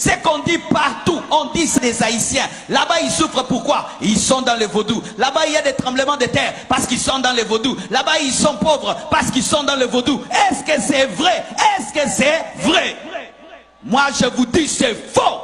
C'est qu'on dit partout, on dit c'est des Haïtiens. Là-bas, ils souffrent pourquoi? Ils sont dans le vaudou. Là-bas, il y a des tremblements de terre parce qu'ils sont dans le vaudou. Là-bas, ils sont pauvres parce qu'ils sont dans le vaudou. Est-ce que c'est vrai? Est-ce que c'est vrai? Moi, je vous dis c'est faux.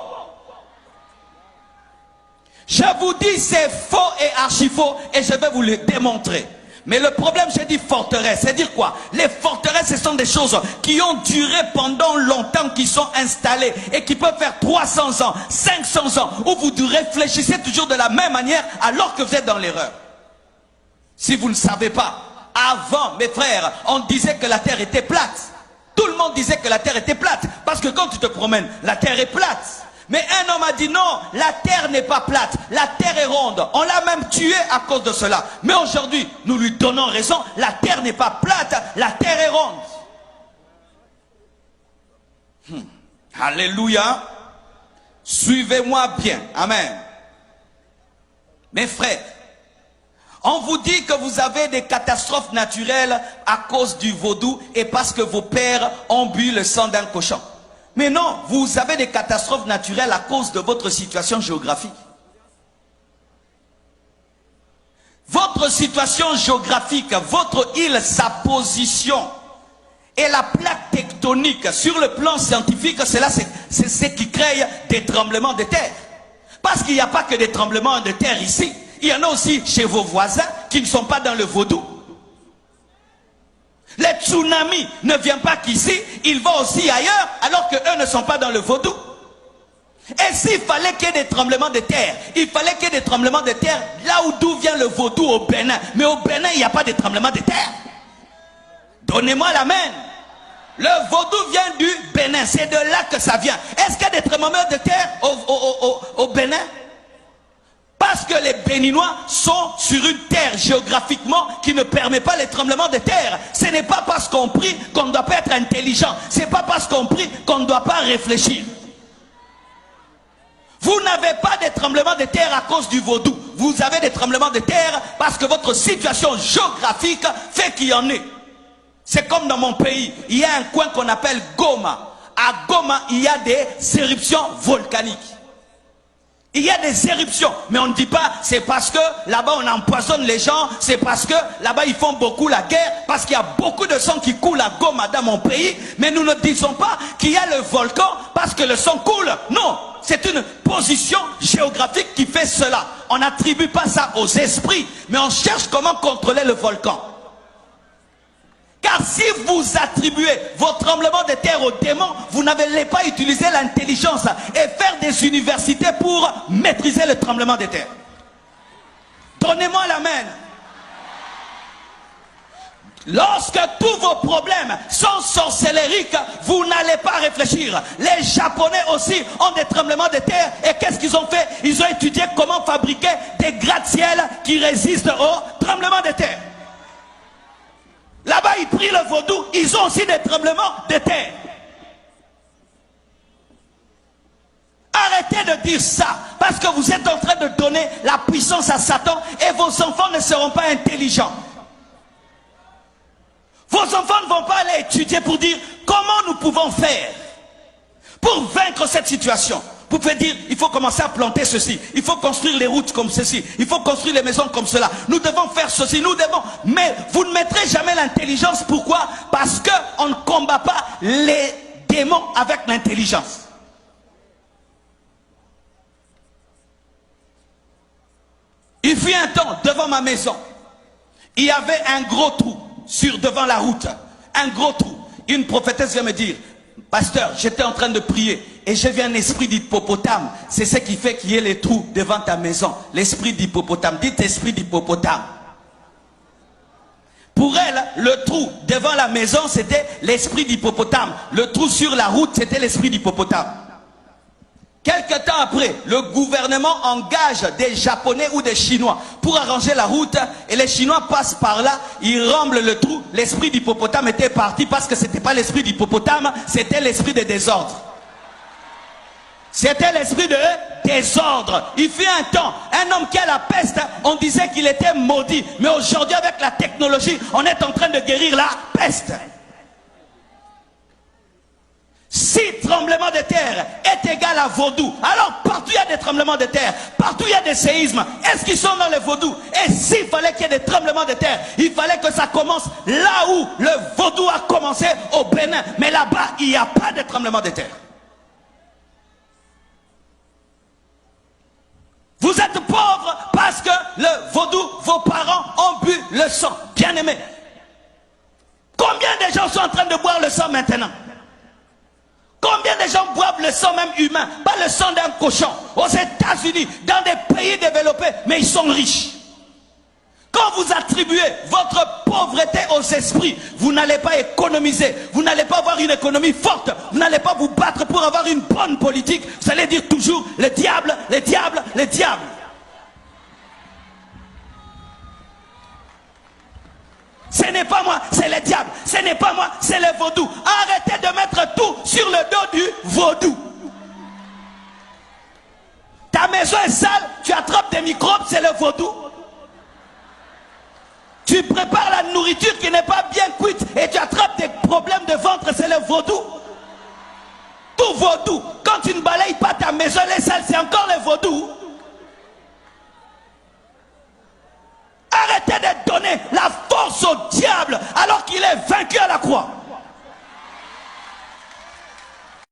Je vous dis c'est faux et archi faux et je vais vous le démontrer. Mais le problème, j'ai dit forteresse, c'est dire quoi? Les forteresses, ce sont des choses qui ont duré pendant longtemps, qui sont installées et qui peuvent faire 300 ans, 500 ans, où vous réfléchissez toujours de la même manière alors que vous êtes dans l'erreur. Si vous ne savez pas, avant, mes frères, on disait que la terre était plate. Tout le monde disait que la terre était plate, parce que quand tu te promènes, la terre est plate. Mais un homme a dit non, la terre n'est pas plate, la terre est ronde. On l'a même tué à cause de cela. Mais aujourd'hui, nous lui donnons raison, la terre n'est pas plate, la terre est ronde. Alléluia. Suivez-moi bien. Amen. Mes frères, on vous dit que vous avez des catastrophes naturelles à cause du vaudou et parce que vos pères ont bu le sang d'un cochon. Mais non, vous avez des catastrophes naturelles à cause de votre situation géographique. Votre situation géographique, votre île, sa position et la plaque tectonique sur le plan scientifique, c'est ce qui crée des tremblements de terre. Parce qu'il n'y a pas que des tremblements de terre ici. Il y en a aussi chez vos voisins qui ne sont pas dans le vaudou. Les tsunamis ne viennent pas qu'ici, ils vont aussi ailleurs, alors qu'eux ne sont pas dans le vaudou. Et s'il fallait qu'il y ait des tremblements de terre, il fallait qu'il y ait des tremblements de terre là d'où vient le vaudou au Bénin. Mais au Bénin, il n'y a pas de tremblements de terre. Donnez-moi l'amen. Le vaudou vient du Bénin, c'est de là que ça vient. Est-ce qu'il y a des tremblements de terre au Bénin? Parce que les Béninois sont sur une terre géographiquement qui ne permet pas les tremblements de terre. Ce n'est pas parce qu'on prie qu'on ne doit pas être intelligent. Ce n'est pas parce qu'on prie qu'on ne doit pas réfléchir. Vous n'avez pas de tremblements de terre à cause du vaudou. Vous avez des tremblements de terre parce que votre situation géographique fait qu'il y en ait. C'est comme dans mon pays. Il y a un coin qu'on appelle Goma. À Goma, il y a des éruptions volcaniques. Il y a des éruptions, mais on ne dit pas c'est parce que là-bas on empoisonne les gens, c'est parce que là-bas ils font beaucoup la guerre, parce qu'il y a beaucoup de sang qui coule à Goma dans mon pays, mais nous ne disons pas qu'il y a le volcan parce que le sang coule. Non, c'est une position géographique qui fait cela. On n'attribue pas ça aux esprits, mais on cherche comment contrôler le volcan. Car si vous attribuez vos tremblements de terre aux démons, vous n'allez pas utiliser l'intelligence et faire des universités pour maîtriser le tremblement de terre. Donnez-moi l'amen. Lorsque tous vos problèmes sont sorcellériques, vous n'allez pas réfléchir. Les Japonais aussi ont des tremblements de terre. Et qu'est-ce qu'ils ont fait? Ils ont étudié comment fabriquer des gratte-ciel qui résistent aux tremblements de terre. Là-bas, ils prient le vaudou, ils ont aussi des tremblements de terre. Arrêtez de dire ça, parce que vous êtes en train de donner la puissance à Satan et vos enfants ne seront pas intelligents. Vos enfants ne vont pas aller étudier pour dire comment nous pouvons faire pour vaincre cette situation. Vous pouvez dire, il faut commencer à planter ceci, il faut construire les routes comme ceci, il faut construire les maisons comme cela, nous devons faire ceci, nous devons... Mais vous ne mettrez jamais l'intelligence. Pourquoi? Parce qu'on ne combat pas les démons avec l'intelligence. Il fut un temps, devant ma maison, il y avait un gros trou devant la route, un gros trou. Une prophétesse vient me dire, pasteur, j'étais en train de prier et j'ai vu un esprit d'hippopotame. C'est ce qui fait qu'il y ait les trous devant ta maison. L'esprit d'hippopotame. Dites esprit d'hippopotame. Pour elle, le trou devant la maison, c'était l'esprit d'hippopotame. Le trou sur la route, c'était l'esprit d'hippopotame. Quelque temps après, le gouvernement engage des Japonais ou des Chinois pour arranger la route et les Chinois passent par là, ils remblent le trou. L'esprit d'hippopotame était parti parce que ce n'était pas l'esprit d'hippopotame, c'était l'esprit de désordre. C'était l'esprit de désordre. Il fut un temps, un homme qui a la peste, on disait qu'il était maudit. Mais aujourd'hui, avec la technologie, on est en train de guérir la peste. 6 tremblement de terre est égal à vaudou. Alors partout il y a des tremblements de terre, partout il y a des séismes. Est-ce qu'ils sont dans les vaudous? Et s'il fallait qu'il y ait des tremblements de terre, il fallait que ça commence là où le vaudou a commencé, au Bénin. Mais là-bas, il n'y a pas de tremblement de terre. Vous êtes pauvres parce que le vaudou, vos parents ont bu le sang. Bien aimé. Combien de gens sont en train de boire le sang maintenant? Combien de gens boivent le sang même humain, pas le sang d'un cochon, aux États-Unis, dans des pays développés, mais ils sont riches. Quand vous attribuez votre pauvreté aux esprits, vous n'allez pas économiser, vous n'allez pas avoir une économie forte, vous n'allez pas vous battre pour avoir une bonne politique, vous allez dire toujours le diable, le diable, le diable. Ce n'est pas moi, c'est le diable. Ce n'est pas moi, c'est le vaudou. Arrêtez de mettre tout sur le dos du vaudou. Ta maison est sale, tu attrapes des microbes, c'est le vaudou. Tu prépares la nourriture qui n'est pas bien cuite et tu attrapes des problèmes de ventre, c'est le vaudou. Tout vaudou. Quand tu ne balayes pas ta maison, elle est sale, c'est encore le vaudou. Arrêtez de donner la force au diable alors qu'il est vaincu à la croix.